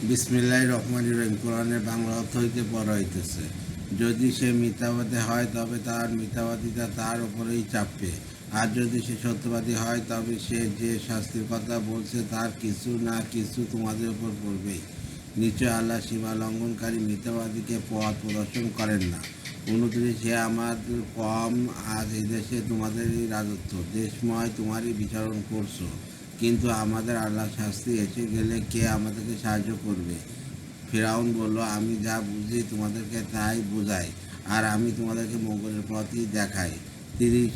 বিসমিল্লাহির রহমানির রহিম। কোরআনের বাংলা অর্থ হইতে পড়া হইতেছে, যদি সে মিথ্যাবাদী হয় তবে তার মিথ্যাবাদিতা তার উপরেই চাপবে, আর যদি সে সত্যবাদী হয় তবে সে যে শাস্তির কথা বলছে তার কিছু না কিছু তোমাদের উপর পড়বেই। নিশ্চয় আল্লাহ সীমা লঙ্ঘনকারী মিথ্যাবাদীকে পথ প্রদর্শন করেন না। 29, হে আমাদের কম, আজ এই দেশে তোমাদেরই রাজত্ব, দেশময় তোমারই বিচারণ করছো, কিন্তু আমাদের আল্লাহ শাস্তি এসে গেলে কে আমাদেরকে সাহায্য করবে? ফিরআউন বলল, আমি যা বুঝি তোমাদেরকে তাই বোঝাই, আর আমি তোমাদেরকে মঙ্গলের পথই দেখাই।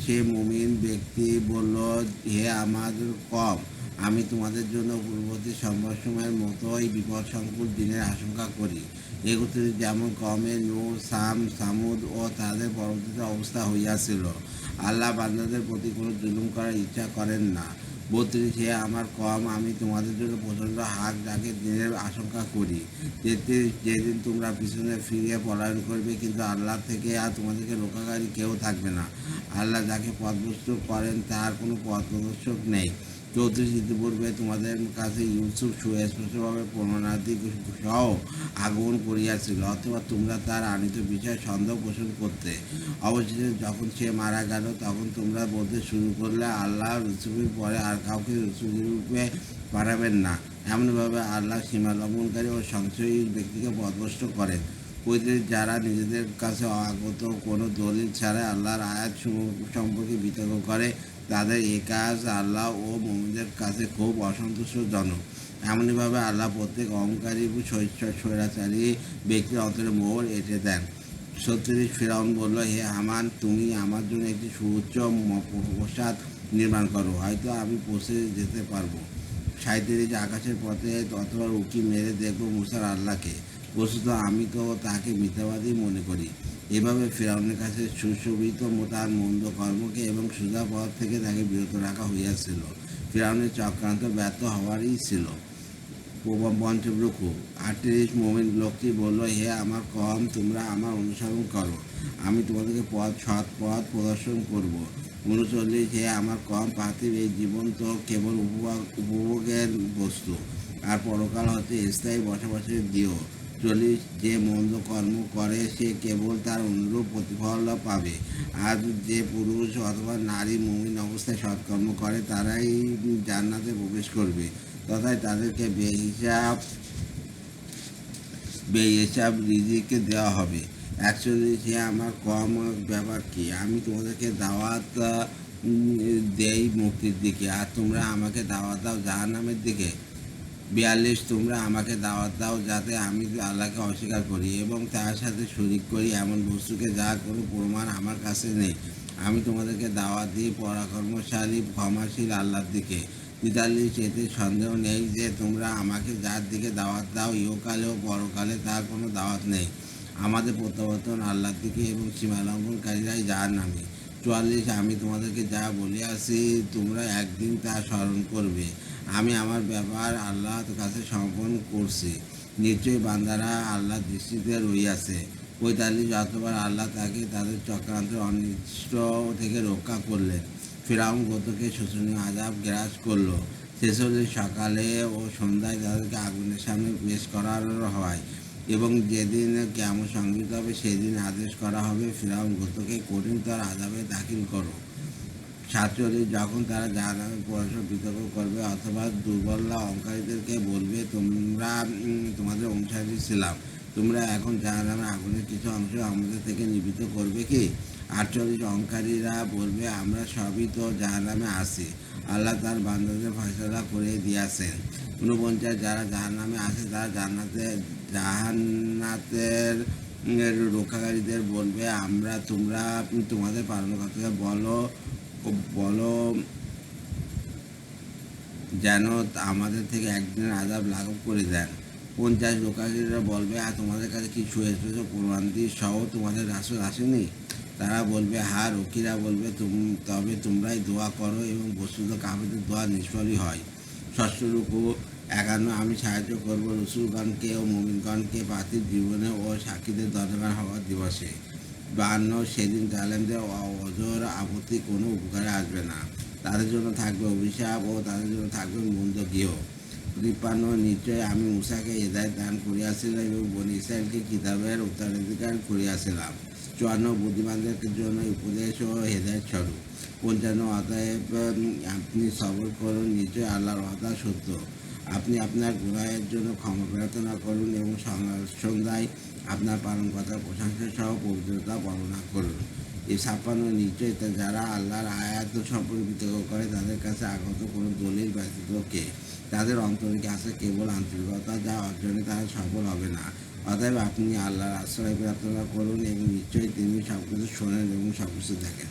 সে মুমিন ব্যক্তি বলল, হে আমাদের কম, আমি তোমাদের জন্য পূর্ববর্তী সময়ের মতোই বিপদসংকুল দিনের আশঙ্কা করি। এগুলো যেমন কমে নূহ, সামুদ ও তাদের পরবর্তী অবস্থা হইয়াছিল। আল্লাহ বান্দাদের প্রতি কোনো জুলুম করার ইচ্ছা করেন না। 32, হে আমার কম, আমি তোমাদের জন্য প্রচণ্ড হাক ডাকের দিনের আশঙ্কা করি। 33, যেদিন তোমরা পিছনে ফিরিয়ে পলায়ন করবে, কিন্তু আল্লাহ থেকে আর তোমাদেরকে রক্ষাকারী কেউ থাকবে না। আল্লাহ যাকে পথভ্রষ্ট করেন তার কোনো পথ প্রদর্শক নেই। 34, ইতিপূর্বে তোমাদের কাছে ইউসুফ সুস্পষ্টভাবে প্রমাণাদি সহ আগমন করিয়াছিল, অথবা তোমরা তার আনিত বিষয়ে সন্দেহ পোষণ করতে। অবশেষে যখন সে মারা গেল তখন তোমরা বলতে শুরু করলে, আল্লাহ রসুলের পরে আর কাউকে রসুলের রূপে পাঠাবেন না। এমনভাবে আল্লাহ সীমা লঙ্ঘনকারী ও সংশয়ী ব্যক্তিকে পথভ্রষ্ট করেন। 35, যারা নিজেদের কাছে আগত কোনো দলিল ছাড়া আল্লাহর আয়াত সম্পর্কে বিতর্ক করে, তাদের এ কাজ আল্লাহ ও মুমিনদের কাছে খুব অসন্তোষজনক। এমনইভাবে আল্লাহ প্রত্যেক অহংকারী স্বৈরাচারী ব্যক্তির অন্তরে মোহর এঁটে দেন। 36, ফিরআউন বলল, হে হামান, তুমি আমার জন্য একটি সুউচ্চ প্রাসাদ নির্মাণ করো, হয়তো আমি পৌঁছে যেতে পারবো। 37, আকাশের পথে অথবা উঁকি মেরে দেখবো মুসার আল্লাহকে, বস্তুত আমি তো তাকে মিথ্যাবাদী মনে করি। এভাবে ফিরআউনের কাছে সুশোভিত তার মন্দ কর্মকে এবং সোজা পথ থেকে তাকে বিরত রাখা হইয়াছিল। ফিরআউনের চক্রান্ত ব্যর্থ হওয়ারই ছিল। পঞ্চব্রুকু 38, মোমিন লোকটি বলল, হে আমার কম, তোমরা আমার অনুসরণ করো, আমি তোমাদেরকে সৎ পথ প্রদর্শন করব। 39, হে আমার কম, পার্থিব এই জীবন তো কেবল উপভোগের বস্তু, আর পরকাল হতে স্থায়ী বসবাসের দিও। 40, যে মন্দ কর্ম করে সে কেবল তার অনুরূপ প্রতিফল পাবে, আর যে পুরুষ অথবা নারী মুমিন অবস্থায় সৎকর্ম করে তারাই জান্নাতে প্রবেশ করবে, তথায় তাদেরকে বেহিসাব রিজিক দেওয়া হবে। 41, সে আমার কম, ব্যাপার কি? আমি তোমাদেরকে দাওয়াত দেই মুক্তির দিকে, আর তোমরা আমাকে দাওয়াত দাও জাহান্নামের দিকে। 42, তোমরা আমাকে দাওয়াত দাও যাতে আমি আল্লাহকে অস্বীকার করি এবং তার সাথে শরিক করি এমন বস্তুকে যার কোনো প্রমাণ আমার কাছে নেই। আমি তোমাদেরকে দাওয়াত দিই পরাক্রমশালী ক্ষমাশীল আল্লাহর দিকে। 43, এতে সন্দেহ নেই যে তোমরা আমাকে যার দিকে দাওয়াত দাও ইহকালে ও পরকালে তার কোনো দাওয়াত নেই। আমাদের প্রত্যাবর্তন আল্লাহর দিকে এবং সীমালঙ্ঘনকারীরাই জাহান্নামী। 44, আমি তোমাদেরকে যা বলিয়াছি তোমরা একদিন তা স্মরণ করবে। আমি আমার ব্যাপার আল্লাহর কাছে সমর্পণ করছি, নিশ্চয়ই বান্দারা আল্লাহর দৃষ্টিতে রইয়াছে। 45, যতবার আল্লাহ তাকে তাদের চক্রান্তের অনিষ্ট থেকে রক্ষা করলেন, ফিরআউন গোত্রকে শোচনীয় আযাব গ্রাস করল। 46, সকালে ও সন্ধ্যায় তাদেরকে আগুনের সামনে পেশ করানো হয়, এবং যেদিন কিয়ামত সংঘটিত হবে সেদিন আদেশ করা হবে, ফিরআউন গোত্রকে কঠিনতর আযাবে দাখিল করো। 47, যখন তারা জাহান্নামে পরস্পর বিতর্ক করবে অথবা দুর্বলরা অহংকারীদেরকে বলবে, তোমরা তোমাদের অনুসারী ছিলাম, তোমরা এখন জাহান্নামের আগুনের কিছু অংশ আমাদের থেকে নিবৃত্ত করবে কি? 48, অহংকারীরা বলবে, আমরা সবই তো জাহান্নামে আছি, আল্লাহ তার বান্দাদের ফয়সালা করে দিয়েছেন। 49, যারা জাহান্নামে আছে তারা জান্নাতের রক্ষাকারীদের বলবে, তোমরা তোমাদের পালনকর্তাকে বলো যেন আমাদের থেকে একদিনের আযাব লাঘব করে দেন। 50, লোকাচারীরা বলবে, আর তোমাদের কাছে কি সুস্পষ্ট প্রমাণাদি সহ তোমাদের রাসূল আসেনি? তারা বলবে, হ্যাঁ। রক্ষীরা বলবে, তবে তোমরাই দোয়া করো, এবং বস্তুত কাফেরদের দোয়া নিষ্ফলই হয়। ষষ্ঠ রুকু 51, আমি সাহায্য করব রসূলগণকে ও মুমিনগণকে পার্থিব জীবনে ও সাক্ষীদের দণ্ডবান হওয়ার দিবসে। 52, সেদিন জালেমদের অজর আপত্তি কোনো উপকারে আসবে না, তাদের জন্য থাকবে অভিশাপ ও তাদের জন্য থাকবে মন্দ গৃহ। 53 নিশ্চয় আমি মূসাকে হেদায়েত দান করিয়াছিলাম এবং বনী ইসরায়েলকে কিতাবের উত্তরাধিকার করিয়াছিলাম। 54 বুদ্ধিমানদের জন্য উপদেশ ও হেদায়েত স্বরূপ। 55 অতএব আপনি সবর করুন, নিশ্চয় আল্লাহর ওয়াদা সত্য। আপনি আপনার গুনাহের জন্য ক্ষমা প্রার্থনা করুন এবং সন্ধ্যায় আপনার পালনকর্তার প্রশংসা সহ পবিত্রতা বর্ণনা করুন। এই 56 নিশ্চয় যারা আল্লাহর আয়াত সম্পর্কে বিতর্ক করে তাদের কাছে আগত কোনো দলিল ব্যতীতকে তাদের অন্তরে আছে কেবল আন্তরিকতা, যা অর্জনে তারা সফল হবে না। অতএব আপনি আল্লাহর আশ্রয় প্রার্থনা করুন এবং নিশ্চয়ই তিনি সবকিছু শোনেন এবং সবকিছু দেখেন।